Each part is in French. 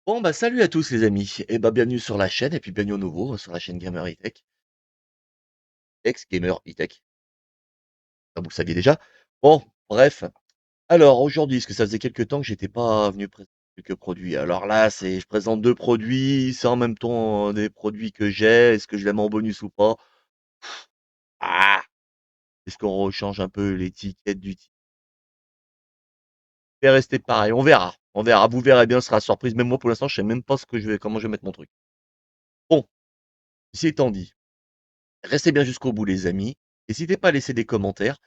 Bon bah salut à tous les amis, et bah bienvenue sur la chaîne et puis bienvenue au nouveau sur la chaîne Gamer Tech, ex-Gamer Tech, comme vous le saviez déjà. Bon, bref. Alors aujourd'hui, parce que ça faisait quelques temps que j'étais pas venu présenter quelques produits. Alors là, je présente deux produits, c'est en même temps des produits que j'ai. Est-ce que je les mets en bonus ou pas? Ah, est-ce qu'on rechange un peu l'étiquette du titre? Je vais rester pareil, on verra. On verra, vous verrez bien, ce sera surprise. Même moi pour l'instant, je sais même pas comment je vais mettre mon truc. Bon, ceci étant dit. Restez bien jusqu'au bout les amis. N'hésitez pas à laisser des commentaires.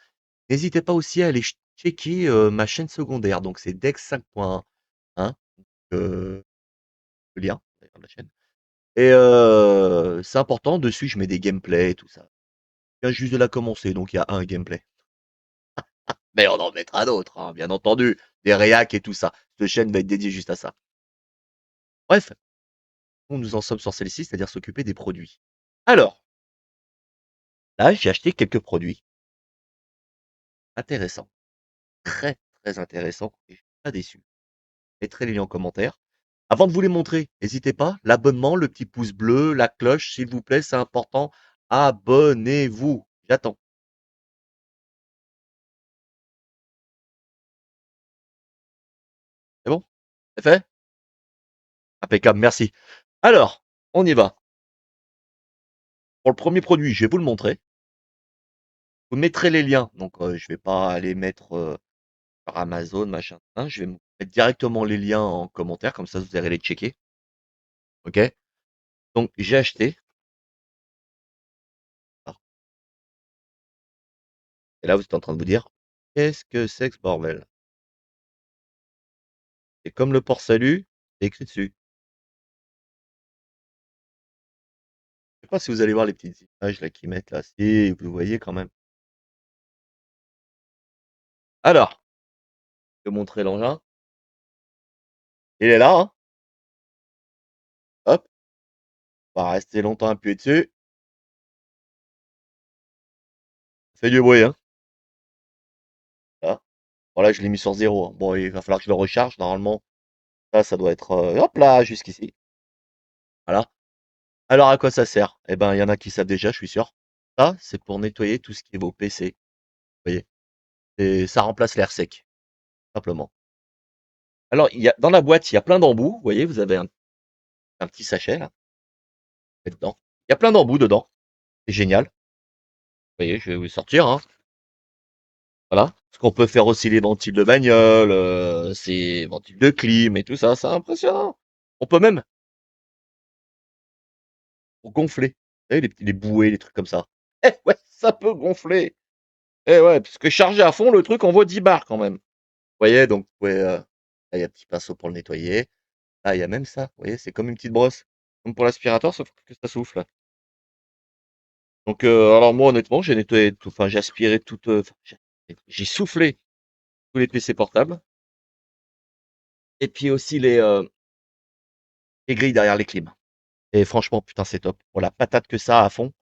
N'hésitez pas aussi à aller checker ma chaîne secondaire. Donc c'est Dex 5.1. Hein, euh, le lien d'ailleurs, de la chaîne. Et c'est important, dessus je mets des gameplays et tout ça. Je viens juste de la commencer, donc il y a un gameplay. Mais on en mettra d'autres, hein, bien entendu. Des réacs et tout ça. Cette chaîne va être dédiée juste à ça. Bref, nous en sommes sur celle-ci, c'est-à-dire s'occuper des produits. Alors, là j'ai acheté quelques produits intéressants. Très très intéressants. Et je suis pas déçu. Mettrai les liens en commentaire. Avant de vous les montrer, n'hésitez pas, l'abonnement, le petit pouce bleu, la cloche, s'il vous plaît, c'est important. Abonnez-vous. J'attends. C'est bon? C'est fait? Impeccable, merci. Alors, on y va. Pour le premier produit, je vais vous le montrer. Vous mettrez les liens. Donc, je vais pas aller mettre par Amazon, machin. Hein, je vais mettre directement les liens en commentaire, comme ça vous allez les checker. Ok? Donc, j'ai acheté. Ah, et là, vous êtes en train de vous dire, qu'est-ce que c'est que ce bordel? Et comme le port salut, c'est écrit dessus. Je sais pas si vous allez voir les petites images là qu'ils mettent là. Si vous voyez quand même. Alors, je vais montrer l'engin. Il est là, hein. Hop, pas rester longtemps appuyé dessus. Ça fait du bruit, hein. Là. Bon, là, je l'ai mis sur zéro, hein. Bon, il va falloir que je le recharge. Normalement, ça doit être hop là, jusqu'ici. Voilà. Alors, à quoi ça sert? Eh ben, il y en a qui savent déjà, je suis sûr. Ça, c'est pour nettoyer tout ce qui est vos PC. Vous voyez? Et ça remplace l'air sec, simplement. Alors, dans la boîte, il y a plein d'embouts. Vous voyez, vous avez un petit sachet là, dedans. Il y a plein d'embouts dedans. C'est génial. Vous voyez, je vais vous le sortir, hein. Voilà. Parce qu'on peut faire aussi les ventiles de bagnole, ces ventiles de clim et tout ça, c'est impressionnant. On peut même gonfler. Vous savez, les bouées, les trucs comme ça. Eh ouais, ça peut gonfler. Eh ouais, parce que chargé à fond, le truc envoie 10 bars quand même. Vous voyez, donc, ouais, là, il y a un petit pinceau pour le nettoyer. Là, il y a même ça. Vous voyez, c'est comme une petite brosse. Comme pour l'aspirateur, sauf que ça souffle. Donc, alors moi, honnêtement, j'ai nettoyé tout, enfin, j'ai aspiré tout, j'ai soufflé tous les PC portables. Et puis aussi les grilles derrière les clims. Et franchement, putain, c'est top. Pour la patate que ça a à fond.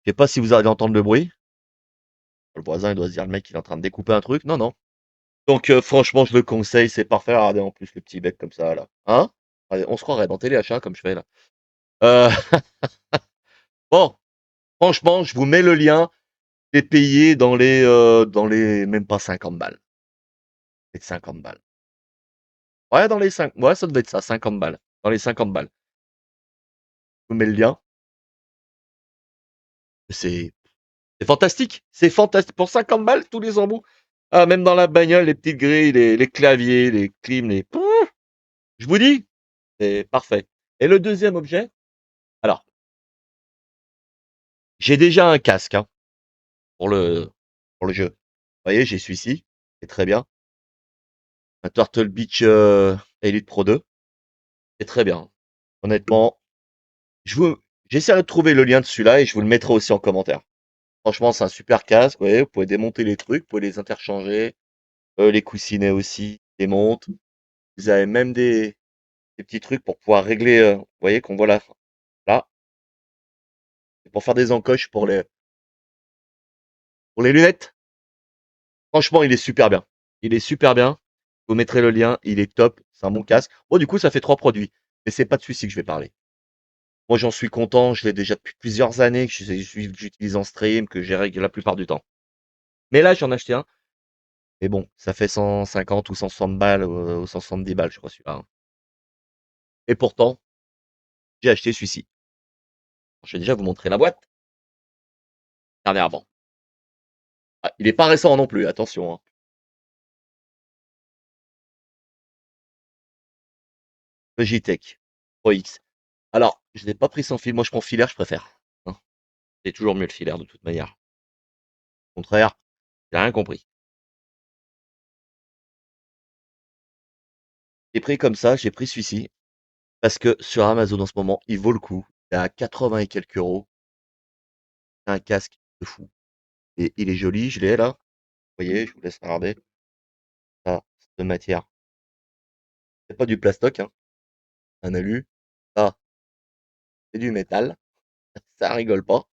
Je sais pas si vous allez entendre le bruit. Le voisin, il doit se dire, le mec, il est en train de découper un truc. Non, non. Donc, franchement, je le conseille. C'est parfait. Regardez en plus le petit bec comme ça, là. Hein? Allez, on se croirait dans Téléachat, comme je fais là. Euh, bon, franchement, je vous mets le lien. C'est payé dans les même pas 50 balles. C'est 50 balles. Ouais, dans les 5. Ouais, ça devait être ça, 50 balles. Dans les 50 balles. Je vous mets le lien. C'est C'est fantastique, c'est fantastique. Pour 50 balles, tous les embouts. Ah, même dans la bagnole, les petites grilles, les claviers, les clims, les... Pouh, je vous dis, c'est parfait. Et le deuxième objet, alors, j'ai déjà un casque hein, pour le jeu. Vous voyez, j'ai celui-ci, c'est très bien. Un Turtle Beach Elite Pro 2, c'est très bien. Honnêtement, je vous, j'essaierai de trouver le lien de celui-là et je vous le mettrai aussi en commentaire. Franchement, c'est un super casque, vous voyez, vous pouvez démonter les trucs, vous pouvez les interchanger, les coussinets aussi, démontent. Vous avez même des petits trucs pour pouvoir régler, vous voyez qu'on voit là, c'est pour faire des encoches pour les lunettes. Franchement, il est super bien. Il est super bien. Vous mettrez le lien, il est top. C'est un bon casque. Bon, du coup, ça fait trois produits. Mais c'est pas de celui-ci que je vais parler. Moi, j'en suis content, je l'ai déjà depuis plusieurs années que j'utilise en stream, que j'ai règle la plupart du temps. Mais là, j'en ai acheté un. Mais bon, ça fait 150 ou 160 balles, ou 170 balles, je crois, celui-là, hein. Et pourtant, j'ai acheté celui-ci. Je vais déjà vous montrer la boîte. Regardez avant. Ah, il est pas récent non plus, attention, hein. Logitech Pro X. Alors, je l'ai pas pris sans fil. Moi, je prends filaire, je préfère, hein. C'est toujours mieux le filaire de toute manière. Au contraire, j'ai rien compris. J'ai pris comme ça, j'ai pris celui-ci parce que sur Amazon en ce moment, il vaut le coup. Il est à 80 et quelques euros. C'est un casque de fou. Et il est joli, je l'ai là. Vous voyez, je vous laisse regarder. Ça, c'est de matière. C'est pas du plastoc, hein. Un alu. Ça, c'est du métal. Ça rigole pas.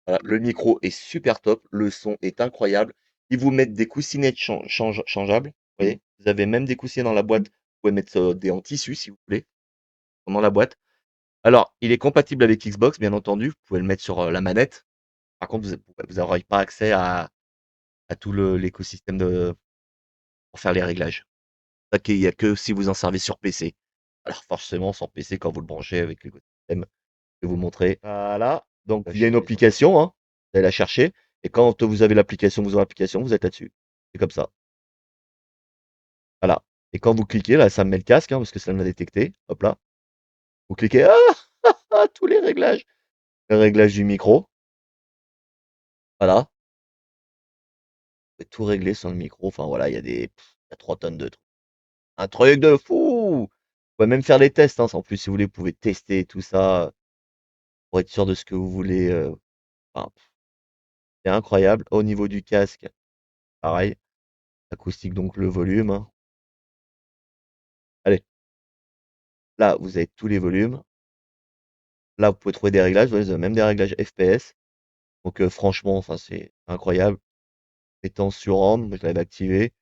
Voilà, le micro est super top. Le son est incroyable. Ils vous mettent des coussinettes changeables. Vous voyez, vous avez même des coussinets dans la boîte. Vous pouvez mettre des en tissu si vous voulez, dans la boîte. Alors, il est compatible avec Xbox, bien entendu. Vous pouvez le mettre sur la manette. Par contre, vous n'aurez pas accès à tout l'écosystème pour faire les réglages. Ça, qu'il y a que si vous en servez sur PC. Alors forcément, sur PC, quand vous le branchez avec l'écosystème, je vais vous montrer. Voilà. Donc, il y a une application, hein. Vous allez la chercher. Et quand vous avez l'application, vous aurez l'application, vous êtes là-dessus. C'est comme ça. Voilà. Et quand vous cliquez, là, ça me met le casque, hein, parce que ça me l'a détecté. Hop là. Vous cliquez, tous les réglages. Le réglage du micro. Voilà. Vous pouvez tout régler sur le micro. Enfin, voilà, il y a 3 tonnes de trucs. Un truc de fou! Vous pouvez même faire les tests, hein. En plus, si vous voulez, vous pouvez tester tout ça pour être sûr de ce que vous voulez. Enfin, c'est incroyable. Au niveau du casque, pareil. Acoustique, donc le volume, hein. Allez, là, vous avez tous les volumes. Là, vous pouvez trouver des réglages. Vous avez même des réglages FPS. Donc, franchement, enfin, c'est incroyable. Étant sur RAM, je l'avais activé.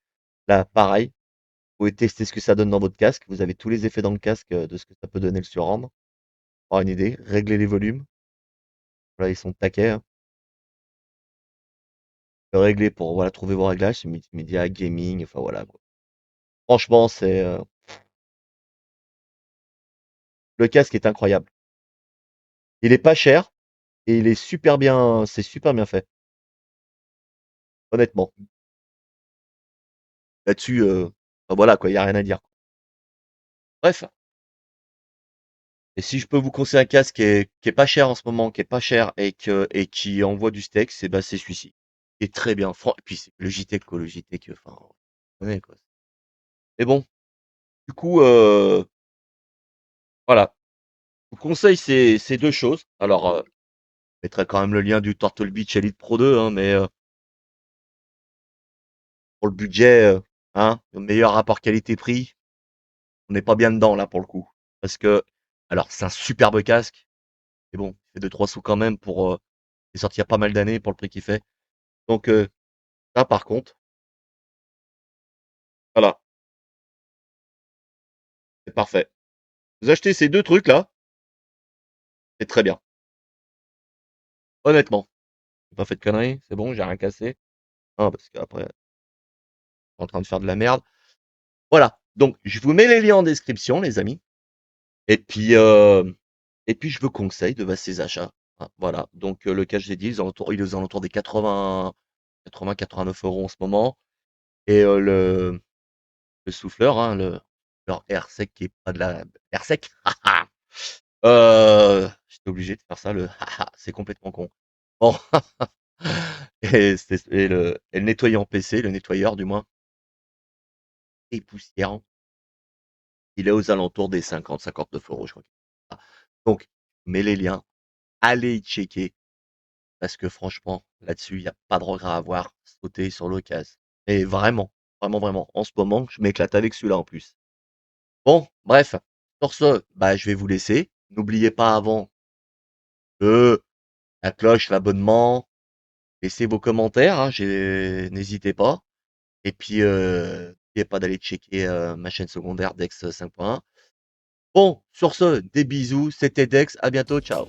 Là, pareil. Vous pouvez tester ce que ça donne dans votre casque. Vous avez tous les effets dans le casque de ce que ça peut donner le surround. Pour avoir une idée. Régler les volumes. Là, ils sont taquets, hein. Régler pour voilà, trouver vos réglages. C'est multimédia, gaming. Enfin, voilà, quoi. Franchement, le casque est incroyable. Il est pas cher et il est super bien. C'est super bien fait. Honnêtement. Là-dessus, enfin, voilà, quoi. Il n'y a rien à dire. Bref. Et si je peux vous conseiller un casque qui est pas cher en ce moment, qui est pas cher et qui envoie du steak, c'est celui-ci. Il est très bien. Et puis c'est le JTEC, quoi, le JTEC, enfin, vous connaissez, quoi. Mais bon, du coup, voilà. Je vous conseille ces deux choses. Alors, je mettrai quand même le lien du Turtle Beach Elite Pro 2, hein, mais pour le budget, hein, le meilleur rapport qualité-prix, on n'est pas bien dedans là pour le coup. Parce que, alors, c'est un superbe casque, mais bon, il fait 2-3 sous quand même il est sorti il y a pas mal d'années pour le prix qu'il fait. Donc, ça par contre, voilà, c'est parfait. Vous achetez ces deux trucs là, c'est très bien. Honnêtement, j'ai pas fait de conneries, c'est bon, j'ai rien cassé. Non, parce qu'après, je suis en train de faire de la merde. Voilà. Donc, je vous mets les liens en description, les amis. Et puis, je vous conseille de ces achats, hein. Voilà. Donc, le cas, je l'ai dit, il est aux alentours des 89 € en ce moment. Et le souffleur, hein, leur air sec qui est pas de la air sec. J'étais obligé de faire ça, c'est complètement con. Bon. Et le nettoyant PC, le nettoyeur du moins, dépoussiérant, il est aux alentours des 50-59 €, je crois. Ah, donc, mets les liens, allez y checker, parce que franchement, là-dessus, il n'y a pas de regret à avoir, sauter sur l'occasion. Et vraiment, vraiment, vraiment, en ce moment, je m'éclate avec celui-là en plus. Bon, bref, sur ce, bah, je vais vous laisser. N'oubliez pas avant que la cloche, l'abonnement, laissez vos commentaires, hein, n'hésitez pas. Et puis, n'oubliez pas d'aller checker ma chaîne secondaire Dex 5.1. Bon, sur ce, des bisous, c'était Dex, à bientôt, ciao.